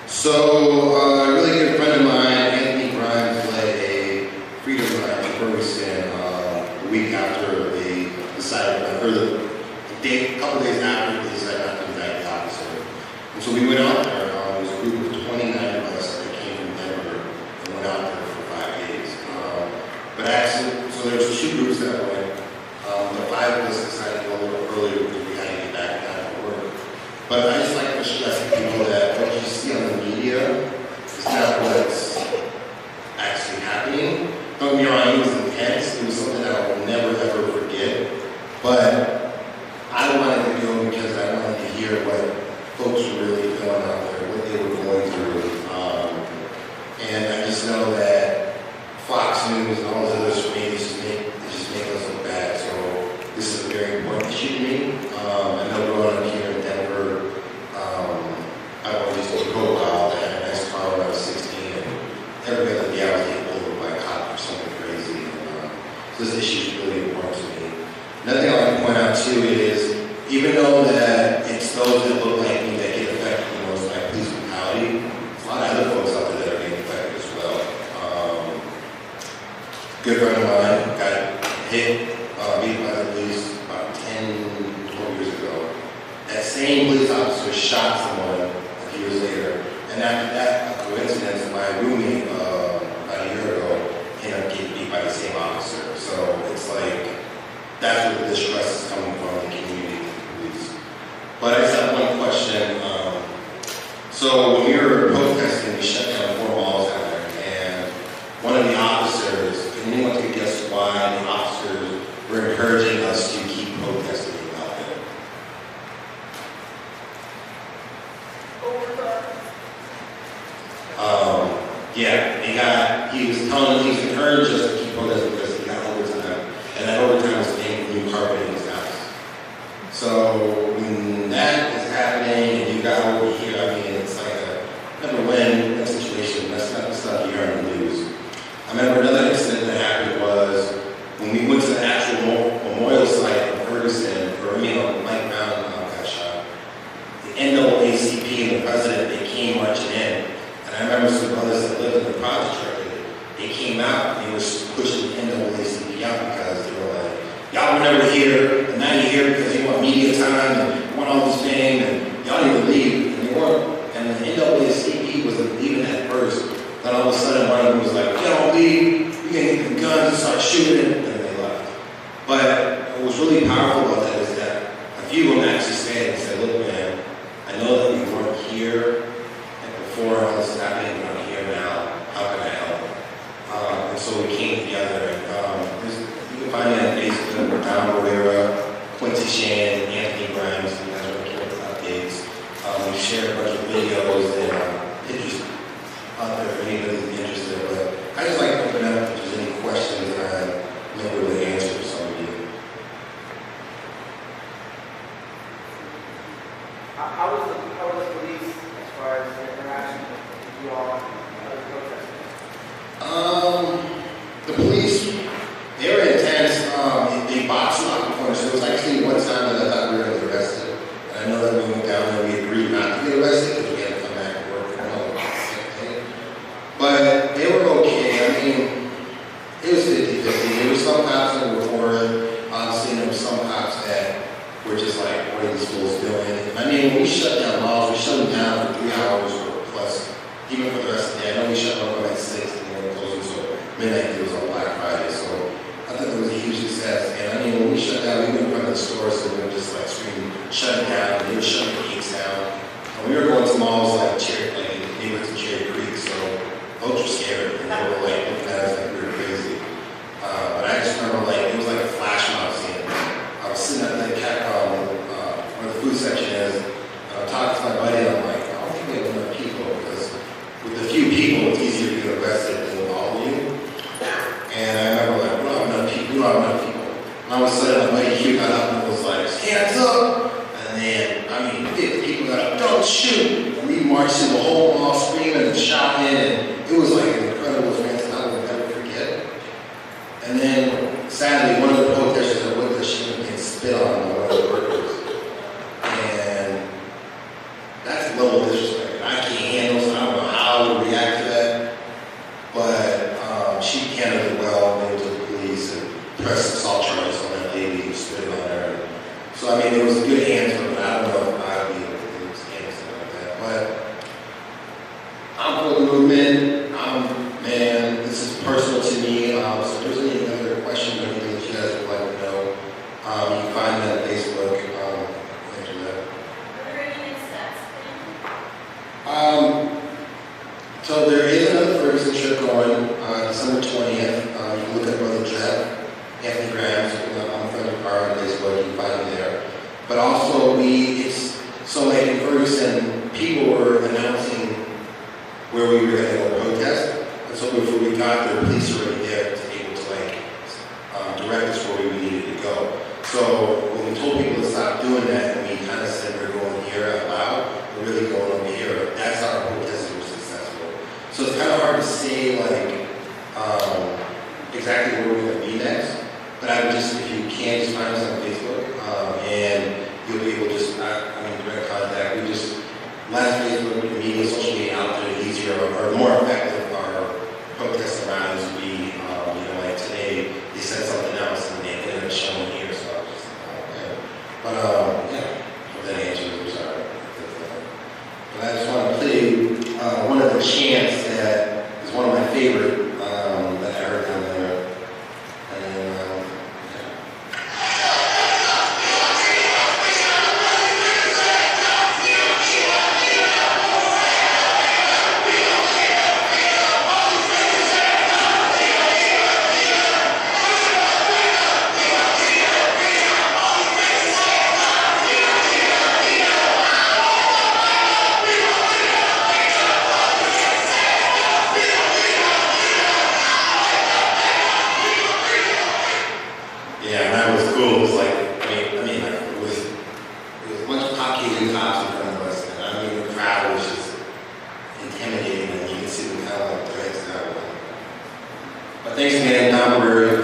So, a really good friend of mine, Anthony Grimes, led a freedom ride in Ferguson the week after they decided, or a couple days after they decided not to indict the officer. And so we went out there. It was a group of 29 of us that came from Denver and went out there for 5 days. But actually, so there was 2 groups that went. The 5 of us decided to go a little earlier because we had to get back down to work. But I just like to stress to people that what you see on the media is not what's actually happening. Don't get me wrong, it was intense. It was something that I will never ever forget. But I wanted to go because I wanted to hear what folks were really feeling out there, what they were going through. And I just know that Fox News and all those other screens just make us look bad. So this is a very important issue to me. I know growing up here in Denver, I always used to go wild. I had a nice car when I was 16, and every other day I was getting pulled over by a cop or something crazy. So this issue is really important to me. Another thing I like to point out too is, even though that it's those that look like me that get affected the most by police brutality, there's a lot of other folks out there that are getting affected as well. Good friend of mine got hit, beat by the police about 10, 12 years ago. That same police officer shot someone a few years later, and after that, a coincidence, my roommate about a year ago ended up getting beat by the same officer. So it's like, that's where the distrust is coming from, the community and the police. But I just have one question. So when we were protesting, we shut down 4 malls out there, and one of the officers, can anyone take a guess why the officers were encouraging us to keep protesting out there? He was encouraging us to keep protesting because he got overtime, and that overtime was paying for new carpet in his house. So when that is happening and you got over here, I mean, it's like a never-win situation. That's not the stuff you hear on the news. I remember another incident that happened was when we went to the actual memorial site in Ferguson, Mike Brown got shot. The NAACP and the president, they came marching in. And I remember some brothers that lived in the project area. They came out and they were pushing the NAACP out because they were like, y'all were never here, and now you're here because you want media time and you want all this fame, and y'all need to leave. And they weren't. And the NAACP wasn't leaving at first. Then all of a sudden, one of them was like, y'all don't leave, you can get the guns and start shooting, and they left. But what was really powerful about that is that a few of them actually said, look, man, I know that we weren't here before all this happening, but I'm here now. How can I help? And so we came together. You can find me on Facebook, Don Rivera, Quincy Shan, Anthony Grimes, and you guys are looking at updates. We share a bunch of videos and pictures out there if anybody's interested. But I just like to open up if there's any questions that I may be able to answer for some of you. How was the police as far as the interaction with you all other protesters? The police, they were intense. They boxed you out the corner. So it was actually one time that I thought we were going to get arrested. And I know that when we went down there, we agreed not to get arrested because we had to come back and work for another day. But they were okay. I mean, it was 50-50. There were some cops that were for it. Obviously, there were some cops that were just like, what are these fools doing? I mean, when we shut down malls, we shut them down for 3 hours or plus, even for the rest of the day. I know we shut them up at 6 and then we're closing, so midnight it was on Black Friday. So I thought it was a huge success. And I mean, when we shut down, we went in front of the stores, so we were just like screaming, shut it down. They were shutting the gates down. And we were going to malls like neighborhoods in Cherry Creek, so folks were scared. And they were like looking at us like we were crazy. But I just remember it was like a flash mob scene. I was sitting at the where the food section is, and I'm talking to my buddy, and I'm like, I don't think we have enough people, because with a few people, it's easier to get arrested than with all of you. And I remember we don't have enough people. And all of a sudden, my buddy Hugh got up and was like, hands up! And then, 50 people got up, don't shoot! And we marched through the whole mall screaming and shouting, and it was like an incredible event that I will never forget. And then, sadly, one of the protesters that went to the shooting getting spit on one of the workers. And that's a level of disrespect. I can't handle, so I So, I mean, it was a good answer, but I don't know if I would be able to do something like that. But I'm for the movement. Man, this is personal to me. So if there's any other questions or anything that you guys would like to know, you can find me on Facebook. Internet. Are there any next steps? So there is another Ferguson trip going December 20th. You can look at Brother Jeff, Anthony Grams, on Frederick Car on Facebook. You can find me there. But also, so like in Ferguson, people were announcing where we were going to go protest. And so before we got there, police were already there to be able to direct us where we needed to go. So when we told people to stop doing that, and we kind of said we're going here out loud, we're really going over here. That's our protest was successful. So it's kind of hard to say exactly where we're going to be next. But I would just, if you can, just find us on Facebook, and you'll be able to just, direct contact. We just, last Facebook, media, social media out there, easier or more effective our protests around us would be, like today, they said something else and they ended up showing here, so I was just, okay. But, hope that answers it, sorry. But I just want to play one of the chants that is one of my favorite that I heard down there. Thanks again, Tom. We're